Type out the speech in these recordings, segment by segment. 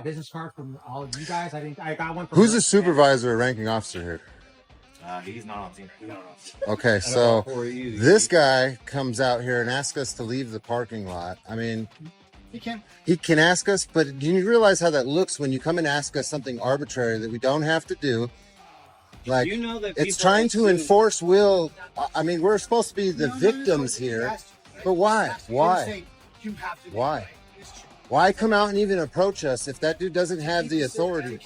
business card from all of you guys. I got one from Who's the supervisor or ranking officer here? He's not on team. Okay, so this guy comes out here and asks us to leave the parking lot. I mean, he can ask us, but do you realize how that looks when you come and ask us something arbitrary that we don't have to do? Like, you know that it's trying to enforce will. I mean, we're supposed to be the victims here, but why? Why? Why? Why come out and even approach us if that dude doesn't have the authority?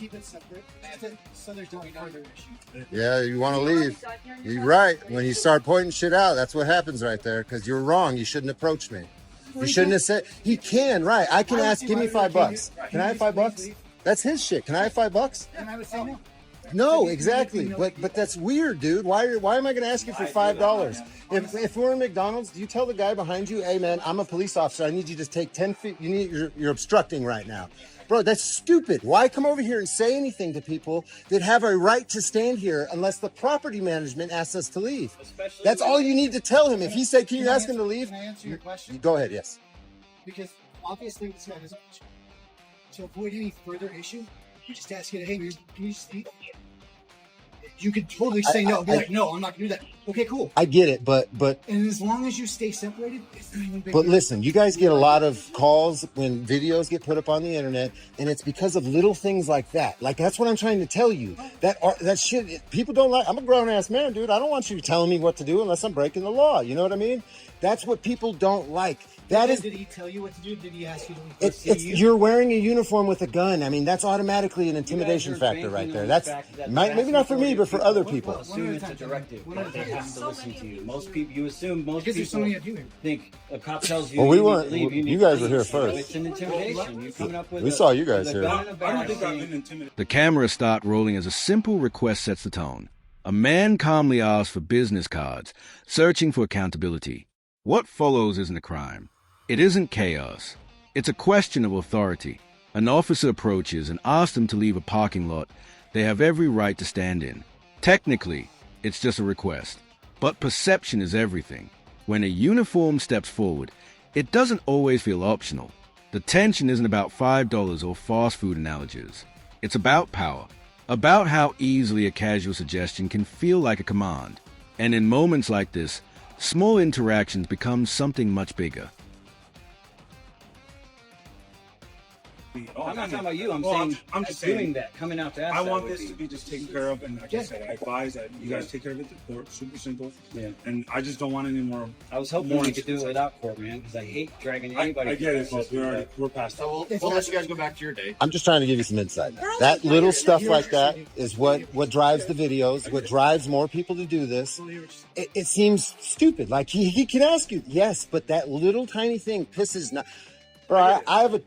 Yeah, you want to leave. You're right. When you start pointing shit out, that's what happens right there, because you're wrong. You shouldn't approach me. You shouldn't have said. He can, right? I can ask, give me $5. Can I have $5? That's his shit. Can I have $5? And I would say no. No, exactly. But that's weird, dude. Why am I going to ask you for $5? If we're in McDonald's, do you tell the guy behind you, hey man, I'm a police officer. I need you to take 10 feet. You're obstructing right now. Bro, that's stupid. Why come over here and say anything to people that have a right to stand here unless the property management asks us to leave? That's all you need to tell him. If he said, can you ask him to leave? Can I answer your question? Go ahead, yes. Because obviously this guy doesn't. To avoid any further issue, you just ask it, hey, can you just leave? You could totally say no. Be like, no, I'm not gonna do that. Okay, cool. I get it, but and as long as you stay separated, it's not even big. But listen, you guys get a lot of calls when videos get put up on the internet, and it's because of little things like that. Like, that's what I'm trying to tell you. That shit, people don't like. I'm a grown ass man, dude. I don't want you telling me what to do unless I'm breaking the law. You know what I mean? That's what people don't like. Did he tell you what to do? Did he ask you to leave? You're wearing a uniform with a gun. I mean, that's automatically an intimidation factor right there. That's maybe not for me, but for other people. Assume it's a directive. They have to listen to you. Most people, you assume most because people there's so many of you. think a cop tells you. Well, we you weren't. need to leave, You guys were here So first. it's an intimidation. You're coming up with. We saw you guys here. I don't think I've been intimidated. The cameras start rolling as a simple request sets the tone. A man calmly asks for business cards, searching for accountability. What follows isn't a crime. It isn't chaos. It's a question of authority. An officer approaches and asks them to leave a parking lot they have every right to stand in. Technically, it's just a request. But perception is everything. When a uniform steps forward, it doesn't always feel optional. The tension isn't about $5 or fast food analogies. It's about power. About how easily a casual suggestion can feel like a command. And in moments like this, small interactions become something much bigger. I'm not talking about you. I'm just doing that, coming out to ask. I want this to be just taken care of, and like I said, I advise that you guys take care of it at court. Super simple. Yeah. And I just don't want any more. I was hoping we could do it without court, man, because I hate dragging anybody. I get it, but we're past that. So we'll let you guys go back to your day. I'm just trying to give you some insight. That little stuff like that is what drives the videos, what drives more people to do this. It seems stupid. Like, he can ask you, yes, but that little tiny thing pisses not. Bro, I have a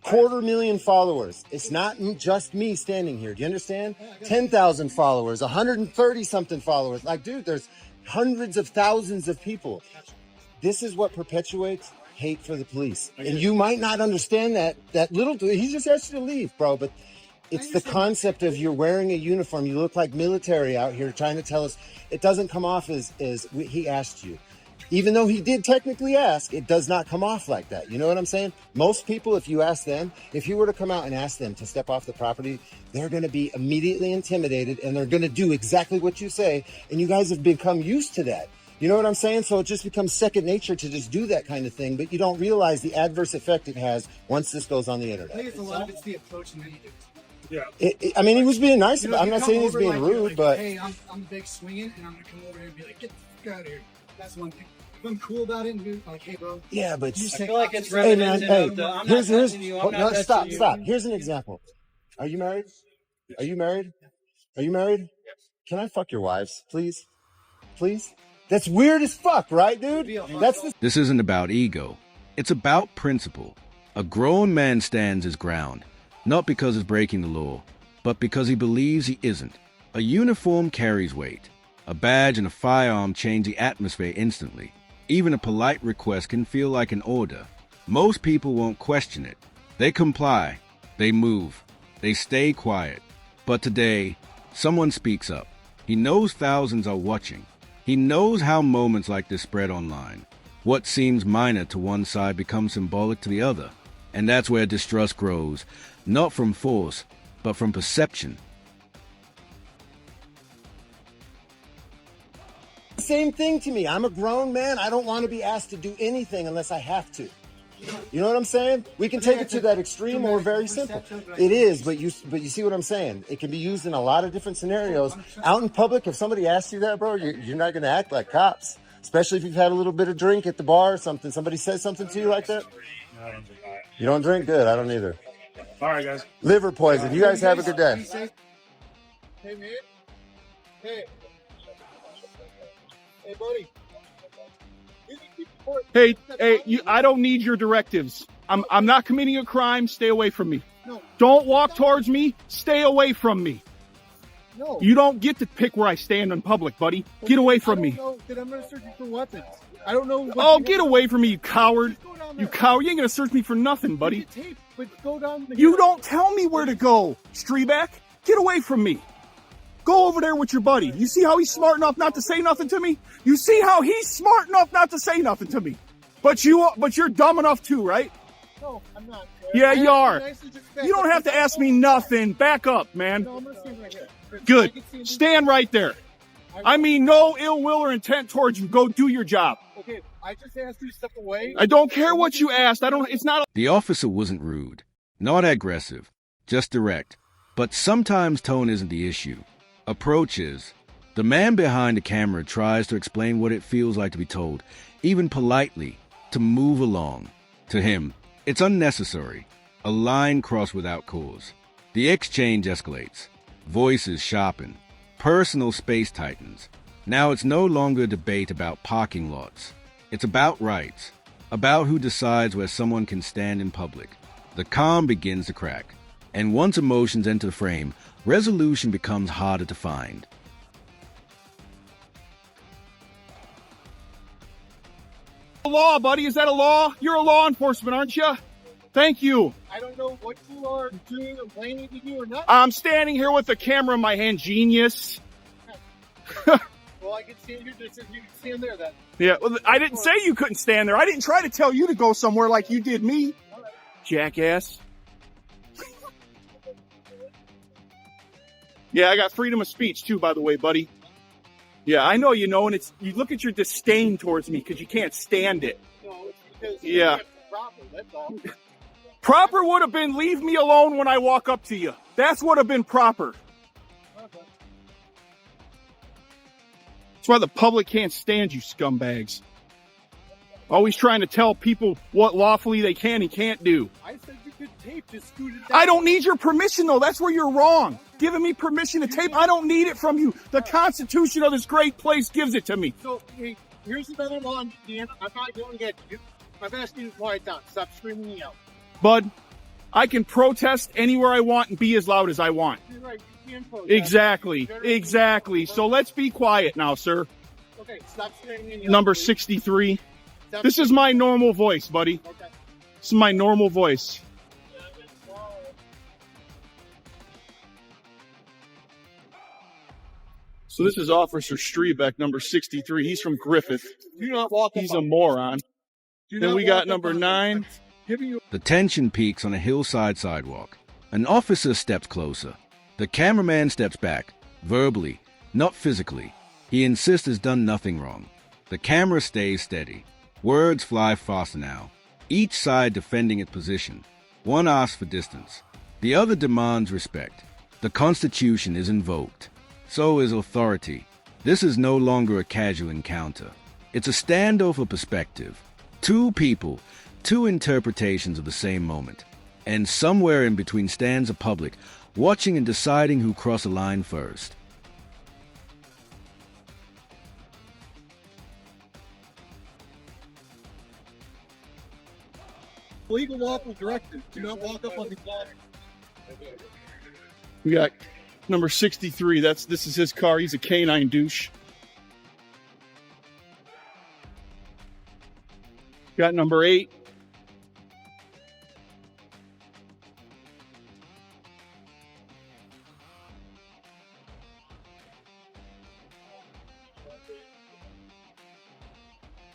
250,000 followers. It's not just me standing here. Do you understand? 10,000 followers, 130 something followers. Like, dude, there's hundreds of thousands of people. This is what perpetuates hate for the police. And you might not understand that little dude. He just asked you to leave, bro. But it's the concept of you're wearing a uniform. You look like military out here trying to tell us. It doesn't come off as he asked you. Even though he did technically ask, it does not come off like that. You know what I'm saying? Most people, if you ask them, if you were to come out and ask them to step off the property, they're going to be immediately intimidated and they're going to do exactly what you say. And you guys have become used to that. You know what I'm saying? So it just becomes second nature to just do that kind of thing. But you don't realize the adverse effect it has once this goes on the internet. I think it's a lot of it's the approach and then you do. Yeah. I mean, he was being nice. You know, I'm not saying he's being rude, like, but hey, I'm big swinging, and I'm gonna come over here and be like, get the fuck out of here. That's one thing. If I'm cool about it and be like, hey, bro. yeah, but You just I take feel like it's hey man, reminiscent hey, of the, I'm here's not touching you, I'm not touching stop, you. stop. Here's an example. Are you married? Are you married? Are you married? Yes. Can I fuck your wives, please? Please? That's weird as fuck, right, dude? That's the This isn't about ego. It's about principle. A grown man stands his ground, not because he's breaking the law, but because he believes he isn't. A uniform carries weight. A badge and a firearm change the atmosphere instantly. Even a polite request can feel like an order. Most people won't question it. They comply. They move. They stay quiet. But today, someone speaks up. He knows thousands are watching. He knows how moments like this spread online. What seems minor to one side becomes symbolic to the other. And that's where distrust grows. not from force, but from perception. Same thing to me. I'm a grown man. I don't want to be asked to do anything unless I have to. You know what I'm saying? We can take it to that extreme or very simple. It is, but you see what I'm saying? It can be used in a lot of different scenarios. Out in public, if somebody asks you that, bro, you're not going to act like cops. Especially if you've had a little bit of drink at the bar or something. Somebody says something to you like that? I don't think I. You don't drink? Good. I don't either. All right, guys. Liver poison. You guys have a good day. Hey, man. Hey. Hey, buddy. Hey, I don't need your directives. I'm not committing a crime. Stay away from me. No. Don't walk towards me. Stay away from me. No. You don't get to pick where I stand in public, buddy. Get away from me. I don't know that I'm going to search you for weapons. I don't know. Oh, get away from me, you coward. You coward. You ain't going to search me for nothing, buddy. Tape, but go down the You don't tell me where to go, Streeback. Get away from me. Go over there with your buddy. You see how he's smart enough not to say nothing to me? You see how he's smart enough not to say nothing to me? But you're dumb enough too, right? No, I'm not. Yeah, you are. You don't have to ask me nothing. Back up, man. No, I'm going to stand right here. Good. Stand right there. I mean no ill will or intent towards you. Go do your job. Okay, I just asked you to step away. I don't care what you asked. It's not. The officer wasn't rude, not aggressive, just direct. But sometimes tone isn't the issue. Approach is. The man behind the camera tries to explain what it feels like to be told, even politely, to move along. To him, it's unnecessary. A line crossed without cause. The exchange escalates. Voices sharpen. Personal space tightens. Now it's no longer a debate about parking lots. It's about rights. About who decides where someone can stand in public. The calm begins to crack. And once emotions enter the frame, resolution becomes harder to find. A law, buddy. Is that a law? You're a law enforcement, aren't you? Thank you. I don't know what you are doing or planning to do or not. I'm standing here with a camera in my hand, genius. Well, I can stand here just as you can stand there then. Yeah, well, I didn't say you couldn't stand there. I didn't try to tell you to go somewhere like you did me, jackass. Yeah, I got freedom of speech too, by the way, buddy. Yeah, I know you know, and you look at your disdain towards me because you can't stand it. No, it's because Yeah. proper, that's all. Proper would have been leave me alone when I walk up to you. That's what have been proper. Okay. That's why the public can't stand you scumbags. Always trying to tell people what lawfully they can and can't do. I said you could tape, just scoot it down. I don't need your permission, though. That's where you're wrong. Giving me permission to tape, I don't need it from you. The Constitution of this great place gives it to me. So, hey, here's another law, Dan. I'm not going to get you. I've asked you to quiet down. Stop screaming me out. Bud, I can protest anywhere I want and be as loud as I want. You're right. You can protest. Exactly. So let's be quiet now, sir. Okay, stop screaming me out. Number please. 63. Stop This is my normal voice, buddy. Okay. This is my normal voice. So this is Officer Streebeck, number 63. He's from Griffith. Do not walk up He's on a me. moron. Do Then not we walk got up number on me. 9. Giving you The tension peaks on a hillside sidewalk. An officer steps closer. The cameraman steps back, verbally, not physically. He insists he's done nothing wrong. The camera stays steady. Words fly faster now, each side defending its position. One asks for distance. The other demands respect. The Constitution is invoked. So is authority. This is no longer a casual encounter. It's a standoff of perspective. Two people, two interpretations of the same moment. And somewhere in between stands a public, watching and deciding who cross a line first. legal lawful directive. Do not walk up on the lawn. We got number 63. This is his car. He's a canine douche. Got number 8.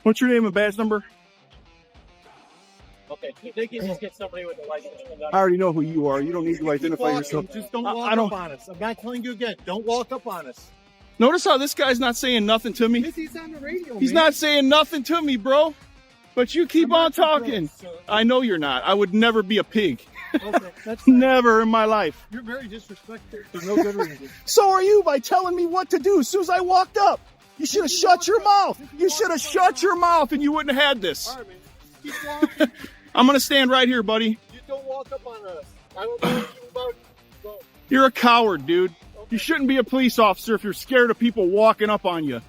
What's your name and badge number? Okay. They can just get somebody with a license. I already know who you are. You don't need to identify yourself. Just don't I walk don't- up on us. I'm not telling you again. Don't walk up on us. Notice how this guy's not saying nothing to me? He's on the radio. He's man. not saying nothing to me, bro. But you keep I'm on not your talking. bro, so- I know you're not. I would never be a pig. Okay, that's fine. Never in my life. You're very disrespectful for no good reason. So are you by telling me what to do as soon as I walked up. You should have shut your mouth. You should have shut your mouth and you wouldn't have had this. All right, man. Keep walking. I'm going to stand right here, buddy. You don't walk up on us. I don't know anything about you. You're a coward, dude. You shouldn't be a police officer if you're scared of people walking up on you.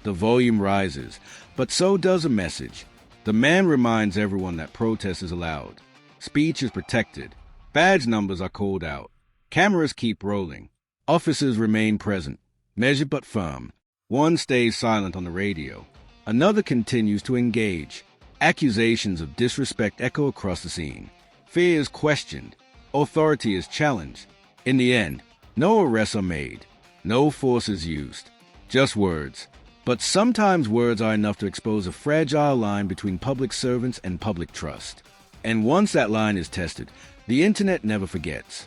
The volume rises, but so does a message. The man reminds everyone that protest is allowed. Speech is protected. Badge numbers are called out. Cameras keep rolling. Officers remain present, measured but firm. One stays silent on the radio. Another continues to engage. Accusations of disrespect echo across the scene. Fear is questioned. Authority is challenged. In the end, no arrests are made. No force is used. Just words. But sometimes words are enough to expose a fragile line between public servants and public trust. And once that line is tested, the internet never forgets.